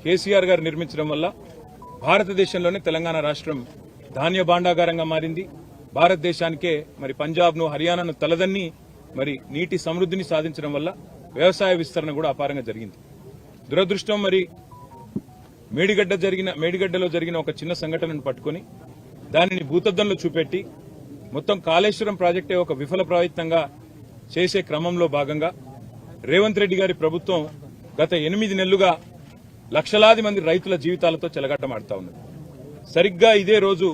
కేసీఆర్ గారు నిర్మించడం వల్ల భారతదేశంలోనే తెలంగాణ రాష్ట్రం ధాన్య భాండాగారంగా మారింది. భారతదేశానికే మరి పంజాబ్ను హర్యానాను తలదన్ని మరి నీటి సమృద్ధిని సాధించడం వల్ల వ్యవసాయ విస్తరణ కూడా అపారంగా జరిగింది. దురదృష్టం మరి మేడిగడ్డలో జరిగిన ఒక చిన్న సంఘటనను పట్టుకుని దానిని భూతద్దంలో చూపెట్టి మొత్తం కాళేశ్వరం ప్రాజెక్టే ఒక విఫల ప్రయత్నంగా చేసే క్రమంలో భాగంగా రేవంత్ రెడ్డి గారి ప్రభుత్వం గత 8 నెలలుగా లక్షలాది మంది రైతుల జీవితాలతో చెలగాటమాడుతా ఉన్నది. సరిగ్గా ఇదే రోజు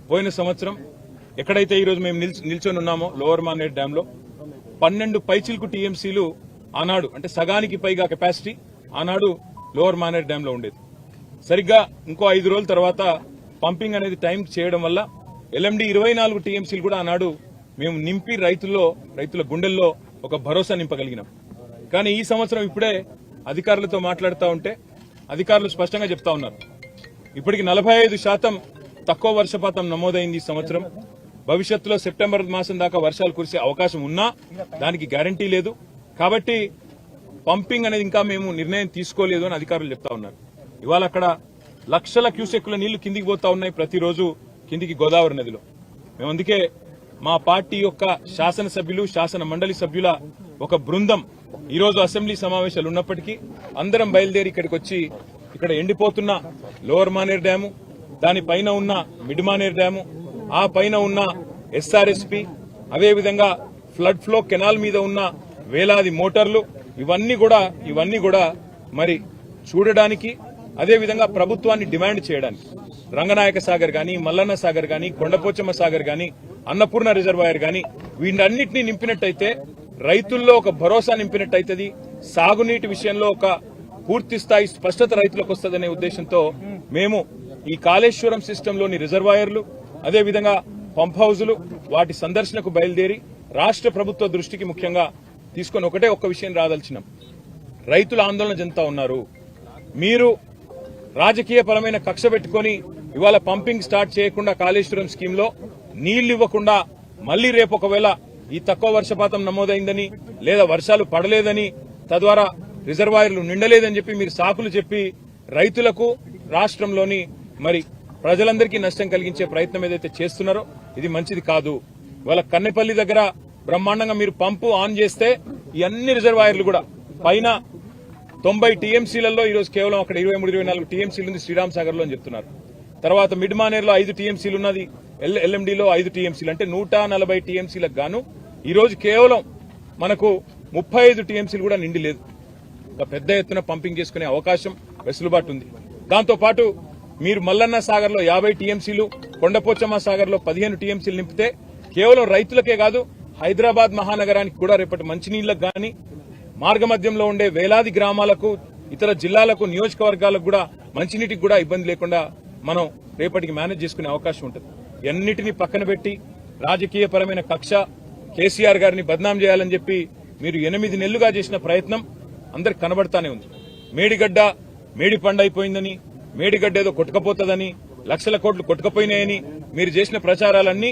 పోయిన సంవత్సరం ఎక్కడైతే ఈరోజు మేము నిల్చొని ఉన్నామో లోవర్ మానేర్ డ్యాంలో 12 పైచిల్కు టీఎంసీలు ఆనాడు అంటే సగానికి పైగా కెపాసిటీ ఆనాడు లోవర్ మానేర్ డ్యాంలో ఉండేది. సరిగ్గా ఇంకో 5 రోజుల తర్వాత పంపింగ్ అనేది టైం చేయడం వల్ల ఎల్ఎండి 24 టీఎంసీలు కూడా ఆనాడు మేము నింపి రైతుల గుండెల్లో ఒక భరోసా నింపగలిగినాం. కానీ ఈ సంవత్సరం ఇప్పుడే అధికారులతో మాట్లాడుతూ ఉంటే అధికారులు స్పష్టంగా చెప్తా ఉన్నారు, ఇప్పటికి 45% తక్కువ వర్షపాతం నమోదైంది ఈ సంవత్సరం. భవిష్యత్తులో సెప్టెంబర్ మాసం దాకా వర్షాలు కురిసే అవకాశం ఉన్నా దానికి గ్యారంటీ లేదు. కాబట్టి పంపింగ్ అనేది ఇంకా మేము నిర్ణయం తీసుకోలేదు అని అధికారులు చెప్తా ఉన్నారు. ఇవాళ అక్కడ లక్షల క్యూసెక్కుల నీళ్లు కిందికి పోతా ఉన్నాయి ప్రతిరోజు కిందికి గోదావరి నదిలో. మేము అందుకే మా పార్టీ యొక్క శాసనసభ్యులు శాసన మండలి సభ్యుల ఒక బృందం ఈరోజు అసెంబ్లీ సమావేశాలు ఉన్నప్పటికీ అందరం బయలుదేరి ఇక్కడికి వచ్చి ఇక్కడ ఎండిపోతున్న లోవర్ మానేర్ డ్యాము, దానిపైన ఉన్న మిడ్ మానేర్ డ్యాము, ఆ పైన ఉన్న ఎస్ఆర్ఎస్పీ, అదేవిధంగా ఫ్లడ్ ఫ్లో కెనాల్ మీద ఉన్న వేలాది మోటార్లు ఇవన్నీ కూడా మరి చూడడానికి, అదేవిధంగా ప్రభుత్వాన్ని డిమాండ్ చేయడానికి రంగనాయక సాగర్ గాని, మల్లన్న సాగర్ గాని, కొండపోచమ్మ సాగర్ గాని, అన్నపూర్ణ రిజర్వాయర్ గాని వీటన్నిటినీ నింపినట్టయితే రైతుల్లో ఒక భరోసా నింపినట్టయితది. సాగునీటి విషయంలో ఒక పూర్తి స్థాయి స్పష్టత రైతులకు వస్తుందనే ఉద్దేశంతో మేము ఈ కాళేశ్వరం సిస్టంలోని రిజర్వాయర్లు, అదేవిధంగా పంప్ హౌజులు వాటి సందర్శనకు బయలుదేరి రాష్ట్ర ప్రభుత్వ దృష్టికి ముఖ్యంగా తీసుకొని ఒక్క విషయం రాదలిచినాం. రైతులు ఆందోళన చెందుతా ఉన్నారు. మీరు రాజకీయపరమైన కక్ష పెట్టుకుని ఇవాళ పంపింగ్ స్టార్ట్ చేయకుండా కాళేశ్వరం స్కీమ్ లో నీళ్లు ఇవ్వకుండా మళ్లీ రేపు ఒకవేళ ఈ తక్కువ వర్షపాతం నమోదైందని లేదా వర్షాలు పడలేదని తద్వారా రిజర్వాయర్లు నిండలేదని చెప్పి మీరు సాకులు చెప్పి రైతులకు రాష్ట్రంలోని మరి ప్రజలందరికీ నష్టం కలిగించే ప్రయత్నం ఏదైతే చేస్తున్నారో ఇది మంచిది కాదు. ఇవాళ కన్నెపల్లి దగ్గర బ్రహ్మాండంగా మీరు పంపు ఆన్ చేస్తే ఈ అన్ని రిజర్వాయర్లు కూడా పైన 90 టీఎంసీలలో ఈరోజు కేవలం అక్కడ 23-24 టీఎంసీలు ఉంది శ్రీరామ్ సాగర్ లో అని చెప్తున్నారు. తర్వాత మిడ్ మానేర్ లో 5 టీఎంసీలు ఉన్నది, ఎల్ఎండిలో 5 టీఎంసీలు అంటే 140 టీఎంసీలకు గాను ఈరోజు కేవలం మనకు 35 టీఎంసీలు కూడా నిండి లేదు. పెద్ద ఎత్తున పంపింగ్ చేసుకునే అవకాశం వెసులుబాటు ఉంది. దాంతో పాటు మీరు మల్లన్న సాగర్ లో 50 టీఎంసీలు, కొండపోచమ్మ సాగర్ లో 15 టీఎంసీలు నింపితే కేవలం రైతులకే కాదు హైదరాబాద్ మహానగరానికి కూడా రేపటి మంచినీళ్లకు గాని, మార్గమధ్యంలో ఉండే వేలాది గ్రామాలకు, ఇతర జిల్లాలకు, నియోజకవర్గాలకు కూడా మంచినీటికి కూడా ఇబ్బంది లేకుండా మనం రేపటికి మేనేజ్ చేసుకునే అవకాశం ఉంటుంది. ఎన్నిటినీ పక్కన పెట్టి రాజకీయపరమైన కక్ష కేసీఆర్ గారిని బద్నాం చేయాలని చెప్పి మీరు 8 నెలలుగా చేసిన ప్రయత్నం అందరికి కనబడతానే ఉంది. మేడి పండైపోయిందని, మేడిగడ్డ ఏదో కొట్టుకపోతుందని, లక్షల కోట్లు కొట్టుకపోయినాయని మీరు చేసిన ప్రచారాలన్నీ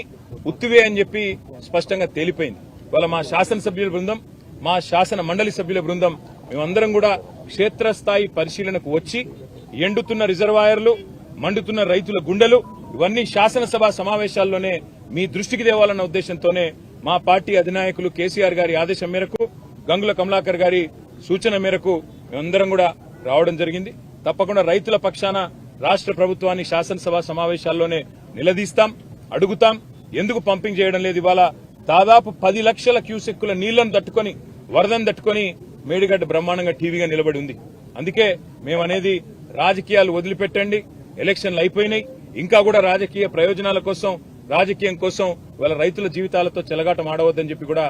ఉత్తివే అని చెప్పి స్పష్టంగా తేలిపోయింది. ఇవాళ మా శాసనసభ్యుల బృందం, మా శాసన మండలి సభ్యుల బృందం మేమందరం కూడా క్షేత్రస్థాయి పరిశీలనకు వచ్చి ఎండుతున్న రిజర్వాయర్లు, మండుతున్న రైతుల గుండెలు ఇవన్నీ శాసనసభ సమావేశాల్లోనే మీ దృష్టికి తేవాలన్న ఉద్దేశంతోనే మా పార్టీ అధినాయకులు కేసీఆర్ గారి ఆదేశం మేరకు, గంగుల కమలాకర్ గారి సూచన మేరకు మేమందరం కూడా రావడం జరిగింది. తప్పకుండా రైతుల పక్షాన రాష్ట్ర ప్రభుత్వాన్ని శాసనసభ సమావేశాల్లోనే నిలదీస్తాం, అడుగుతాం. ఎందుకు పంపింగ్ చేయడం లేదు? ఇవాళ దాదాపు 10 లక్షల క్యూసెక్కుల నీళ్లను తట్టుకుని, వరదను తట్టుకుని మేడిగడ్డ బ్రహ్మాండంగా టీవీగా నిలబడి ఉంది. అందుకే మేమనేది రాజకీయాలు వదిలిపెట్టండి, ఎలక్షన్లు అయిపోయినాయి, ఇంకా కూడా రాజకీయ ప్రయోజనాల కోసం, రాజకీయం కోసం వాళ్ళ రైతుల జీవితాలతో చెలగాటం ఆడవద్దని చెప్పి కూడా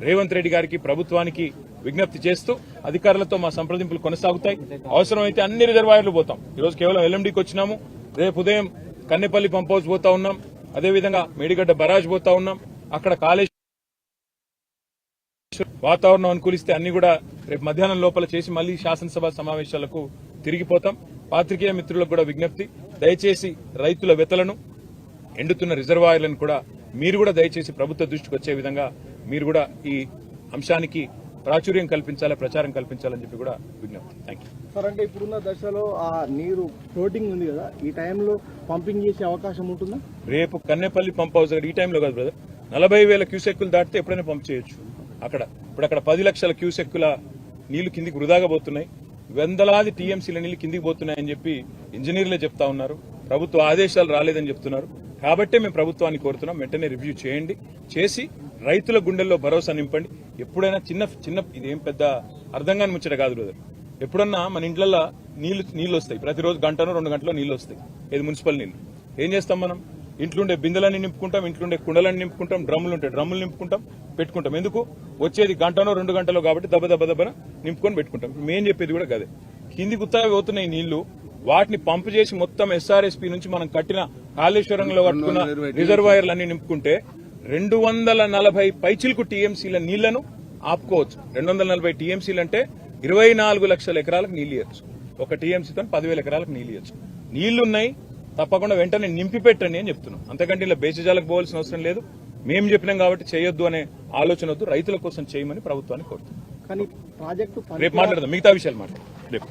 రేవంత్ రెడ్డి గారికి, ప్రభుత్వానికి విజ్ఞప్తి చేస్తూ అధికారులతో మా సంప్రదింపులు కొనసాగుతాయి. అవసరమైతే అన్ని రిజర్వాయర్లు పోతాం. ఈరోజు కేవలం ఎల్ఎండికి వచ్చినాము, రేపు ఉదయం కన్నెపల్లి పంప్ హౌస్ పోతా ఉన్నాం, అదేవిధంగా మేడిగడ్డ బరాజ్ పోతా ఉన్నాం. అక్కడ కాళేశ్వరం వాతావరణం అనుకూలిస్తే అన్ని కూడా రేపు మధ్యాహ్నం లోపల చేసి మళ్లీ శాసనసభ సమావేశాలకు తిరిగిపోతాం. పాత్రికేయ మిత్రులకు కూడా విజ్ఞప్తి, దయచేసి రైతుల వెతలను, ఎండుతున్న రిజర్వాయర్లను కూడా మీరు కూడా దయచేసి ప్రభుత్వ దృష్టికి వచ్చే విధంగా మీరు కూడా ఈ అంశానికి ప్రాచుర్యం కల్పించాలి, ప్రచారం కల్పించాలని చెప్పి కూడా విజ్ఞప్తి. Thank you. సార్ అంటే ఇప్పుడున్న దశలో ఆ నీరు ఫ్లోటింగ్ ఉంది కదా, ఈ టైంలో పంపింగ్ చేసే అవకాశం ఉంటుందా? రేపు కన్నెపల్లి పంప్ హౌస్ ఈ టైంలో కాదు బ్రదర్, 40,000 క్యూసెక్కులు దాటితే ఎప్పుడైనా పంప్ చేయొచ్చు. ఇప్పుడు అక్కడ 10 లక్షల క్యూసెక్కుల నీళ్లు కిందికి వృధాగా పోతున్నాయి, వందలాది టీఎంసీల నీళ్లు కిందికి పోతున్నాయని చెప్పి ఇంజనీర్లే చెప్తా ఉన్నారు. ప్రభుత్వ ఆదేశాలు రాలేదని చెప్తున్నారు. కాబట్టే మేము ప్రభుత్వాన్ని కోరుతున్నాం, వెంటనే రివ్యూ చేయండి, చేసి రైతుల గుండెల్లో భరోసా నింపండి. ఎప్పుడైనా చిన్న ఇదేం పెద్ద అర్థం కాని ముచ్చట కాదు బ్రదర్. ఎప్పుడన్నా మన ఇంట్లల్లో నీళ్లు వస్తాయి, ప్రతిరోజు గంటనో 2 గంటలో నీళ్లు వస్తాయి, ఇది మున్సిపల్ నీళ్లు. ఏం చేస్తాం మనం? ఇంట్లుండే బిందెలన్నీ నింపుకుంటాం, ఇంట్లుండే కుండలన్నీ నింపుకుంటాం, డ్రమ్ములు నింపుకుంటాం, పెట్టుకుంటాం. ఎందుకు? వచ్చేది గంటనో 2 గంటలో కాబట్టి దెబ్బన నింపుకొని పెట్టుకుంటాం. మేం చెప్పేది కూడా గదే. కింది గుత్తగా పోతున్నాయి నీళ్లు, వాటిని పంపు చేసి మొత్తం ఎస్ఆర్ఎస్పీ నుంచి మనం కట్టిన కాళేశ్వరంలో కట్టుకున్న రిజర్వాయర్లు అన్ని నింపుకుంటే 240 పైచిలకు టీఎంసీల నీళ్లను ఆపుకోవచ్చు. 240 టీఎంసీలు అంటే 24 లక్షల ఎకరాలకు నీళ్లు ఇవ్వచ్చు. ఒక టీఎంసీతో 10,000 ఎకరాలకు నీళ్లు ఇవ్వచ్చు. నీళ్లున్నాయి, తప్పకుండా వెంటనే నింపి పెట్టండి అని చెప్తున్నాం. అంతకంటే ఇలా బేసిజాలకు పోవాల్సిన అవసరం లేదు. మేము చెప్పినాం కాబట్టి చేయొద్దు అనే ఆలోచన వద్దు, రైతుల కోసం చేయమని ప్రభుత్వాన్ని కోరుతున్నాం. కానీ ప్రాజెక్టు రేపు మాట్లాడదాం, మిగతా విషయాలు మాట్లాడదాం రేపు.